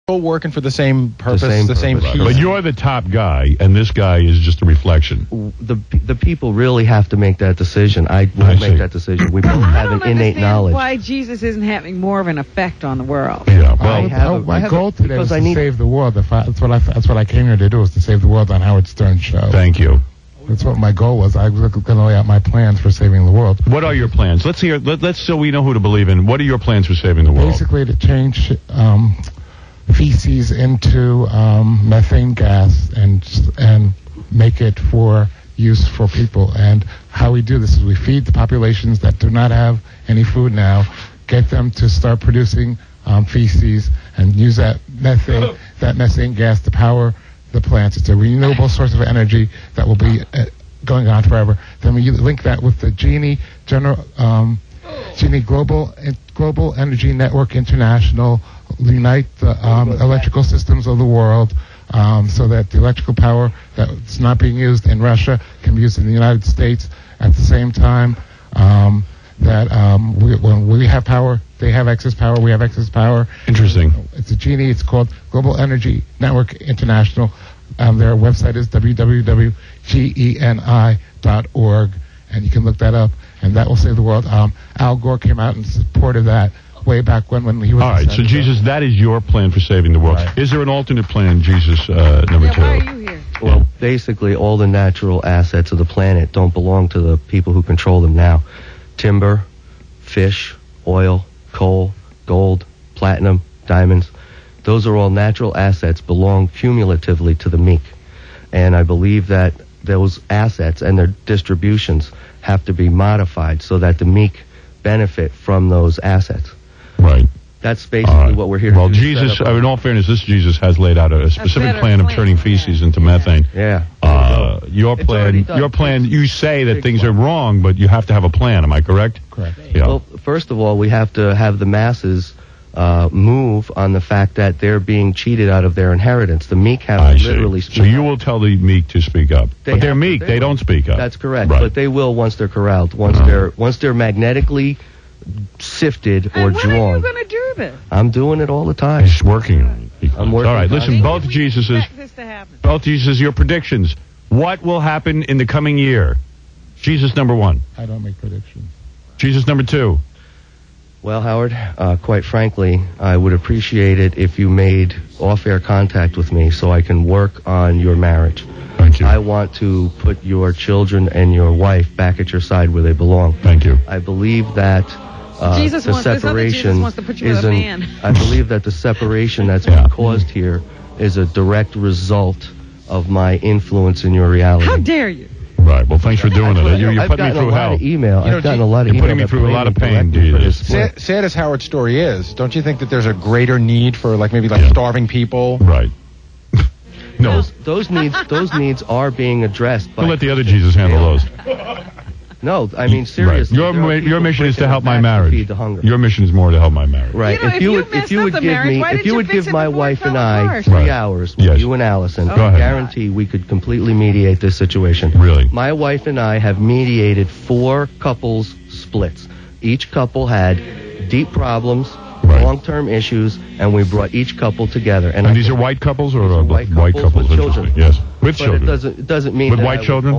all working for the same purpose, the same piece. But you're the top guy, and this guy is just a reflection. The people really have to make that decision. I won't make that decision. We both have an innate knowledge. Why Jesus isn't having more of an effect on the world? Yeah, well, my goal today was to save the world. That's what I came here to do, was to save the world on Howard Stern's show. Thank you. That's what my goal was. I was going to lay out my plans for saving the world. What are your plans? Let's hear. Let's so we know who to believe in. What are your plans for saving the world? Basically, to change feces into methane gas and make it for use for people. And how we do this is we feed the populations that do not have any food now, get them to start producing feces and use that methane gas to power the plants. It's a renewable source of energy that will be going on forever. Then we link that with the Genie Global Energy Network International, unite the electrical systems of the world so that the electrical power that's not being used in Russia can be used in the United States at the same time. When we have power, they have excess power, we have excess power. Interesting. It's a Genie. It's called Global Energy Network International. Their website is www.geni.org, and you can look that up, and that will save the world. Al Gore came out in support of that way back when he was... All right, so Jesus, that is your plan for saving the world. Right. Is there an alternate plan, Jesus, number two? Why are you here? Well, basically, all the natural assets of the planet don't belong to the people who control them now. Timber, fish, oil, coal, gold, platinum, diamonds. Those are all natural assets, belong cumulatively to the meek. And I believe that those assets and their distributions have to be modified so that the meek benefit from those assets. Right. That's basically what we're here to do. Well, Jesus, in all fairness, this Jesus has laid out a specific plan of turning feces into methane. Yeah. Your plan, you say that things are wrong, but you have to have a plan. Am I correct? Correct. Yeah. Well, first of all, we have to have the masses move on the fact that they're being cheated out of their inheritance. The meek have to literally speak up. So you will tell the meek to speak up. But they're meek. They don't speak up. That's correct. Right. But they will once they're corralled. Once they're magnetically sifted or and when drawn. When are you going to do this? I'm doing it all the time. He's working on it. I'm working. All right, listen, both Jesus, your predictions. What will happen in the coming year? Jesus number one. I don't make predictions. Jesus number two. Well, Howard, quite frankly, I would appreciate it if you made off-air contact with me so I can work on your marriage. Thank you. I want to put your children and your wife back at your side where they belong. Thank you. I believe that the separation wants to put you with a man. I believe that the separation that's been caused here is a direct result of my influence in your reality. How dare you? Right. Well, thanks for doing it. You're putting me through hell. I've gotten a lot of email. You're putting me through a lot of pain, Jesus. Sad as Howard's story is, don't you think that there's a greater need for maybe starving people? Right. No. Those needs are being addressed. We'll let the other Jesus handle those. No, I mean seriously. Right. Your mission is to help my marriage. Your mission is more to help my marriage. Right. If you would give my wife and I 3 hours with you and Allison, I guarantee we could completely mediate this situation. Really? My wife and I have mediated 4 couples splits. Each couple had deep problems, long-term issues, and we brought each couple together. And these are white couples or white couples with children? Yes, with but children. It doesn't mean with that white children.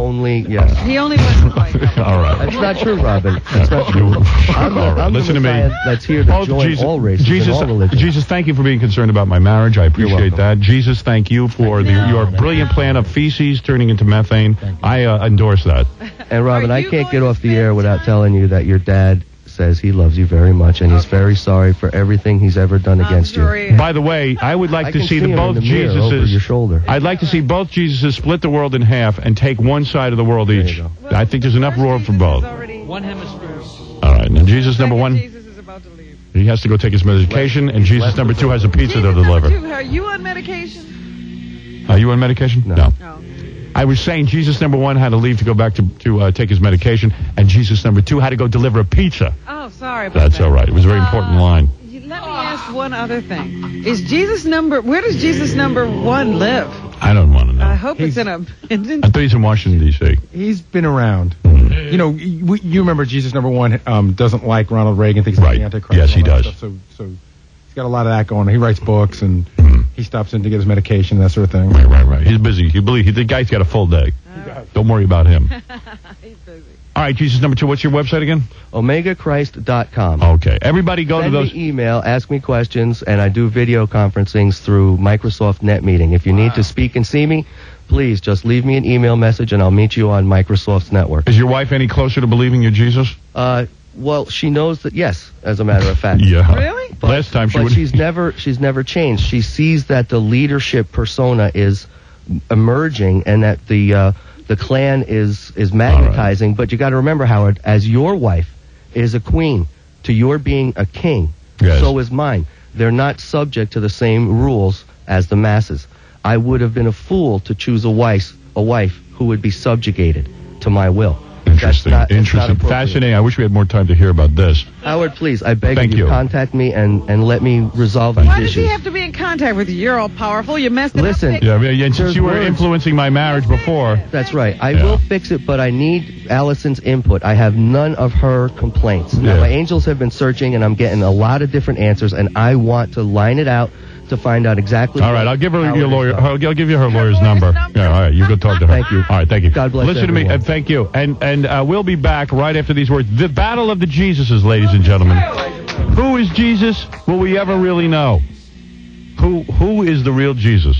Yes. He only went with white couples. All right. That's not true, Robin. That's not true. I'm Listen to me. That's here to join all races and all religions. Jesus, thank you for being concerned about my marriage. I appreciate that. Jesus, thank you for your brilliant plan of feces turning into methane. I endorse that. And Robin, I can't get off the air without telling you that your dad says he loves you very much, and he's very sorry for everything he's ever done against you. By the way, I would like to see both Jesuses over your shoulder. I'd like to see both Jesuses split the world in half and take one side of the world each. I think there's enough room for both. One hemisphere. All right, now Jesus number one. Jesus is about to leave. He has to go take his medication, and Jesus number two has a pizza to deliver. Are you on medication? Are you on medication? No. I was saying Jesus number one had to leave to go back to take his medication, and Jesus number two had to go deliver a pizza. Oh, sorry about that. That's all right. It was a very important line. Let me ask one other thing. Where does Jesus number one live? I don't want to know. I hope it's in a... I thought he's in Washington, D.C. He's been around. You remember Jesus number one doesn't like Ronald Reagan, thinks he's the Antichrist. Yes, he does. So He's got a lot of that going on. He writes books and he stops in to get his medication, that sort of thing. Right. He's busy. The guy's got a full day. Don't worry about him. He's busy. All right, Jesus number 2. What's your website again? OmegaChrist.com. Okay. Everybody go to those. Send me email, ask me questions, and I do video conferencings through Microsoft Net Meeting. If you need to speak and see me, please just leave me an email message, and I'll meet you on Microsoft's network. Is your wife any closer to believing you're Jesus? Well, she knows that, yes, as a matter of fact. Yeah. Really? Last time she But wouldn't. she's never changed. She sees that the leadership persona is emerging and that the clan is magnetizing. Right. But you got to remember, Howard, as your wife is a queen to your being a king, so is mine. They're not subject to the same rules as the masses. I would have been a fool to choose a wife who would be subjugated to my will. Interesting. Interesting. Fascinating. I wish we had more time to hear about this. Howard, please, I beg Thank you, you. Contact me and let me resolve these Why issues. does he have to be in contact with you? You're all powerful. You messed it Listen. up. Yeah, and since you were words. influencing my marriage before. That's right. I will fix it, but I need Allison's input. I have none of her complaints. Now, my angels have been searching, and I'm getting a lot of different answers, and I want to line it out to find out exactly. All right, I'll give her your lawyer. Done. I'll give you her lawyer's number. Yeah, all right, you go talk to her. Thank you. All right, thank you. God bless Listen to me, everyone. and thank you. And we'll be back right after these words. The battle of the Jesuses, ladies and gentlemen. Who is Jesus? Will we ever really know? Who is the real Jesus?